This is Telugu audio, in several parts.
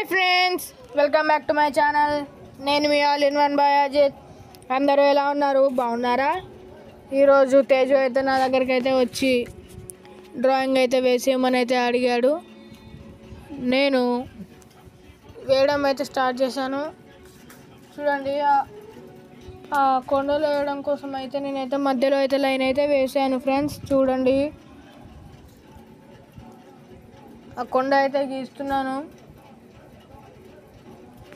Hi friends, welcome back to my channel. నేను మీ all in one boy Ajith. అందరూ ఎలా ఉన్నారు? బాగున్నారా? ఈరోజు తేజు అయితే నా దగ్గరికి అయితే వచ్చి డ్రాయింగ్ అయితే వేసేయమని అయితే అడిగాడు. నేను వేయడం అయితే స్టార్ట్ చేశాను. చూడండి, ఆ కొండలు వేయడం కోసం అయితే నేనైతే మధ్యలో అయితే లైన్ అయితే వేసాను ఫ్రెండ్స్. చూడండి, ఆ కొండ అయితే గీస్తున్నాను.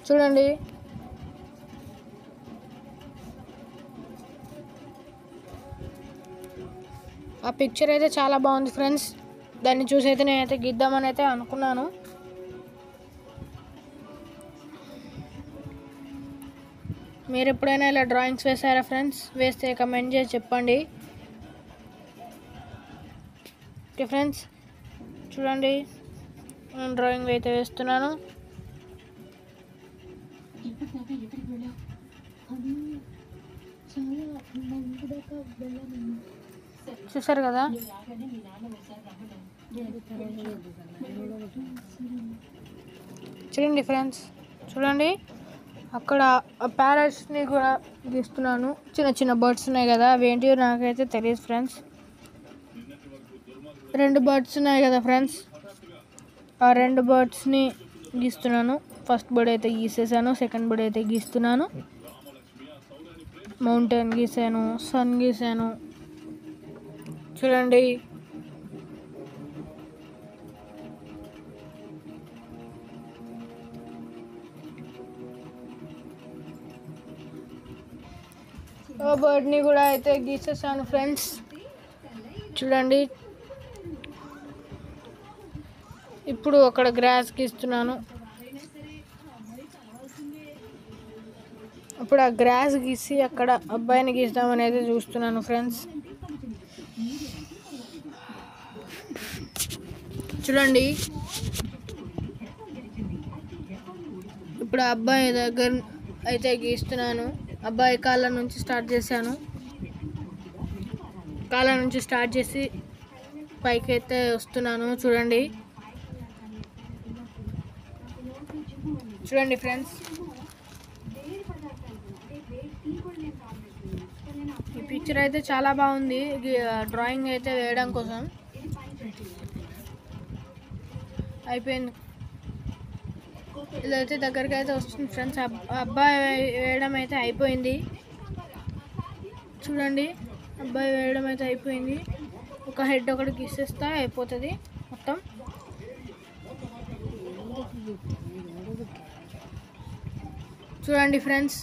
చూడండి, ఆ పిక్చర్ అయితే చాలా బాగుంది ఫ్రెండ్స్. దాన్ని చూసి అయితే నేనైతే గీద్దామని అయితే అనుకున్నాను. మీరు ఎప్పుడైనా ఇలా డ్రాయింగ్స్ వేసారా ఫ్రెండ్స్? వేస్తే కమెంట్ చేసి చెప్పండి. ఓకే ఫ్రెండ్స్, చూడండి, నేను డ్రాయింగ్ అయితే వేస్తున్నాను. చూసారు కదా? చూడండి ఫ్రెండ్స్, చూడండి, అక్కడ ప్యారెట్స్ని కూడా గీస్తున్నాను. చిన్న చిన్న బర్డ్స్ ఉన్నాయి కదా, అవి ఏంటివో నాకైతే తెలియదు ఫ్రెండ్స్. 2 బర్డ్స్ ఉన్నాయి కదా ఫ్రెండ్స్, ఆ 2 బర్డ్స్ని గీస్తున్నాను. ఫస్ట్ బర్డ్ అయితే గీసేసాను, సెకండ్ బర్డ్ అయితే గీస్తున్నాను. మౌంటైన్ గీసాను, సన్ గీసాను. చూడండి, ఆ బర్డ్ని కూడా అయితే గీసేసాను ఫ్రెండ్స్. చూడండి, ఇప్పుడు అక్కడ గ్రాస్ గీస్తున్నాను. ఇప్పుడు ఆ గ్రాస్ గీసి అక్కడ అబ్బాయిని గీద్దామని అయితే చూస్తున్నాను ఫ్రెండ్స్. చూడండి, ఇప్పుడు అబ్బాయి దగ్గర అయితే గీస్తున్నాను. అబ్బాయి కాళ్ళ నుంచి స్టార్ట్ చేశాను. కాళ్ళ నుంచి స్టార్ట్ చేసి పైకి అయితే వస్తున్నాను. చూడండి, చూడండి ఫ్రెండ్స్, ఈ పిక్చర్ అయితే చాలా బాగుంది డ్రాయింగ్ అయితే వేయడం కోసం. అయిపోయింది, ఇదైతే దగ్గరికి అయితే వస్తుంది ఫ్రెండ్స్. అబ్బాయి వేయడం అయితే అయిపోయింది. చూడండి, అబ్బాయి వేయడం అయితే అయిపోయింది. ఒక హెడ్ ఒకటి గీసేస్తే అయిపోతుంది మొత్తం. చూడండి ఫ్రెండ్స్,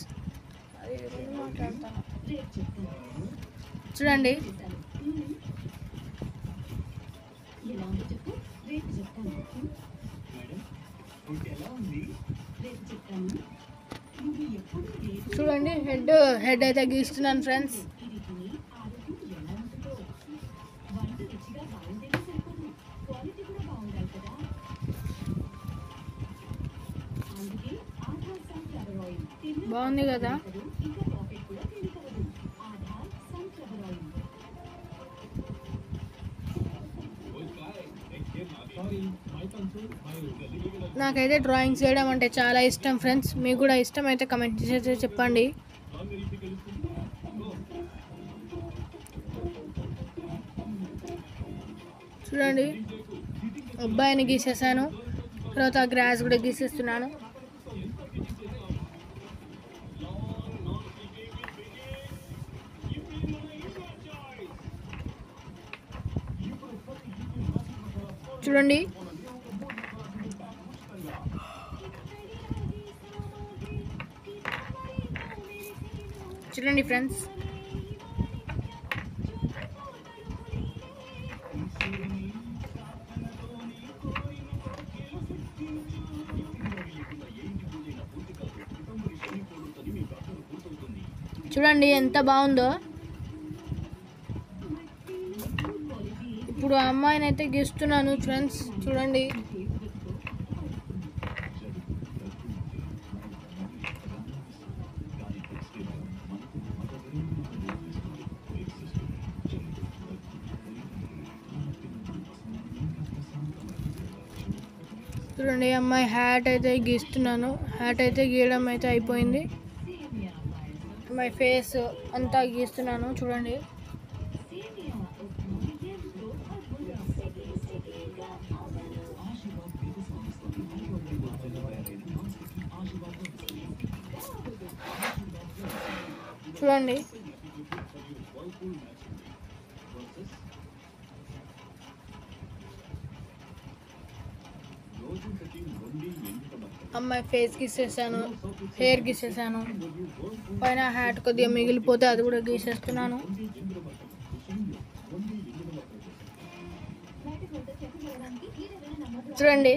చూడండి, చూడండి, హెడ్ అయితే గీస్తున్నాను ఫ్రెండ్స్. బాగుంది కదా? నాకైతే డ్రాయింగ్స్ వేయడం అంటే చాలా ఇష్టం ఫ్రెండ్స్. మీకు కూడా ఇష్టం అయితే కమెంట్ చేసి చెప్పండి. చూడండి, అబ్బాయిని గీసేసాను, తర్వాత గ్రాస్ కూడా గీసేస్తున్నాను. చూడండి, చూడండి ఫ్రెండ్స్, చూడండి ఎంత బాగుందో. ఇప్పుడు ఆ అమ్మాయిని అయితే గీస్తున్నాను ఫ్రెండ్స్. చూడండి, చూడండి అమ్మాయి హ్యాట్ అయితే గీస్తున్నాను. హ్యాట్ అయితే గీయడం అయితే అయిపోయింది. అమ్మాయి ఫేస్ అంతా గీస్తున్నాను చూడండి. చూడండి అమ్మాయి ఫేస్ గీసేసాను, హెయిర్ గీసేసాను, పైన హ్యాట్ కొద్దిగా మిగిలిపోతే అది కూడా గీసేస్తున్నాను. చూడండి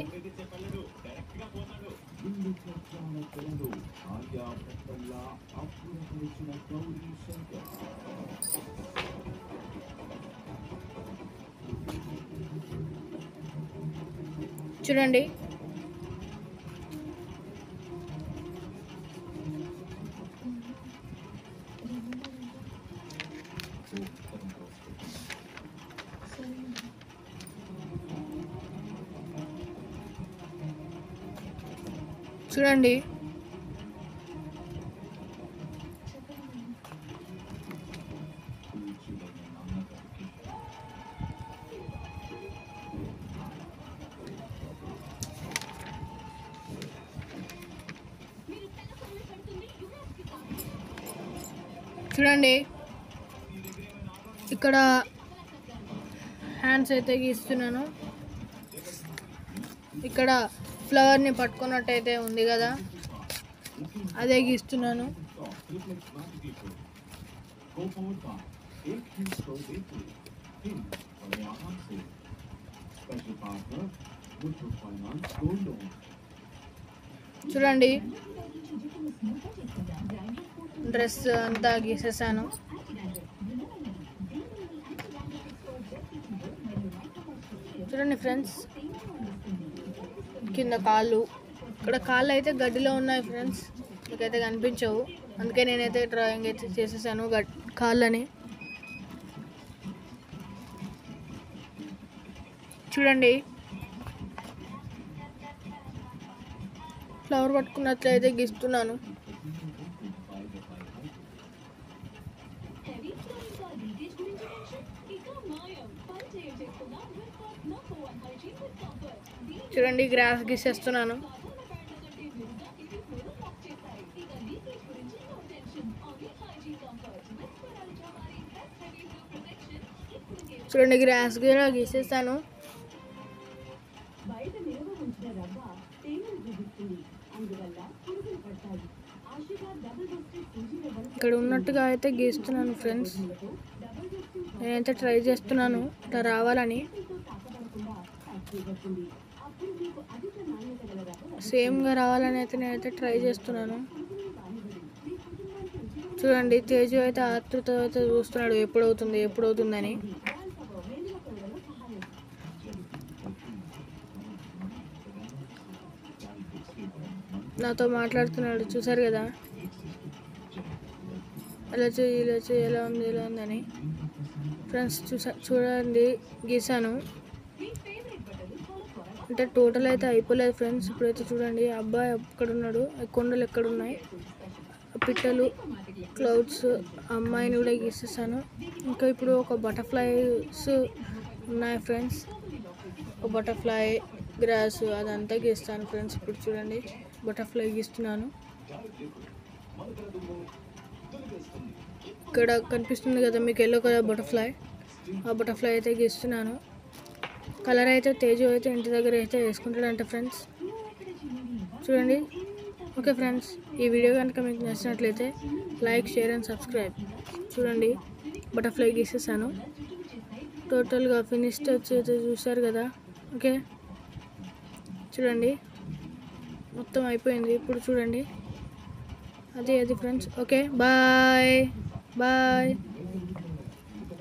చూడండి చూడండి చూడండి ఇక్కడ హ్యాండ్స్ అయితే గీస్తున్నాను. ఇక్కడ ఫ్లవర్ని పట్టుకున్నట్టయితే ఉంది కదా, అదే గీస్తున్నాను. చూడండి డ్రెస్ అంతా గీసేసాను. చూడండి ఫ్రెండ్స్, కింద కాళ్ళు, ఇక్కడ కాళ్ళు అయితే గడ్డిలో ఉన్నాయి ఫ్రెండ్స్, మీకైతే కనిపించవు, అందుకే నేనైతే డ్రాయింగ్ అయితే చేసేసాను కాళ్ళని. చూడండి ఫ్లవర్ పట్టుకున్నట్లయితే గీస్తున్నాను. చూడండి గ్రాస్ గీసేస్తున్నాను. చూడండి గ్రాస్ కూడా గీసేస్తాను. ఇక్కడ ఉన్నట్టుగా అయితే గీస్తున్నాను ఫ్రెండ్స్. నేనైతే ట్రై చేస్తున్నాను ఇట్లా రావాలని. సేమ్గా రావాలని అయితే నేనైతే ట్రై చేస్తున్నాను. చూడండి తేజు అయితే ఆతృత అయితే చూస్తున్నాడు ఎప్పుడవుతుందని. నాతో మాట్లాడుతున్నాడు, చూసారు కదా, ఇలా చేయి ఎలా ఉందని ఫ్రెండ్స్. చూడండి గీసాను. అంటే టోటల్ అయితే అయిపోలేదు ఫ్రెండ్స్. ఇప్పుడైతే చూడండి అబ్బాయి ఎక్కడ ఉన్నాడు, కొండలు ఎక్కడ ఉన్నాయి, పిట్టలు, క్లౌడ్స్, అమ్మాయిని కూడా గీసేసాను. ఇంకా ఇప్పుడు ఒక బటర్ఫ్లైస్ ఉన్నాయి ఫ్రెండ్స్, ఒక బటర్ఫ్లై, గ్రాస్ అదంతా గీస్తాను ఫ్రెండ్స్. ఇప్పుడు చూడండి బటర్ఫ్లై గీస్తున్నాను. ఇక్కడ కనిపిస్తుంది కదా మీకు ఎల్లో కలర్ బటర్ఫ్లై, ఆ బటర్ఫ్లై అయితే గీస్తున్నాను. కలర్ అయితే తేజు అయితే ఇంటి దగ్గర అయితే వేసుకుంటాడంట ఫ్రెండ్స్. చూడండి. ఓకే ఫ్రెండ్స్, ఈ వీడియో కనుక మీకు నచ్చినట్లయితే లైక్, షేర్ అండ్ సబ్స్క్రైబ్. చూడండి బటర్ఫ్లై గీసేసాను. టోటల్గా ఫినిష్డ్ వచ్చి చూసారు కదా. ఓకే చూడండి మొత్తం అయిపోయింది. ఇప్పుడు చూడండి అది ఫ్రెండ్స్. Okay bye.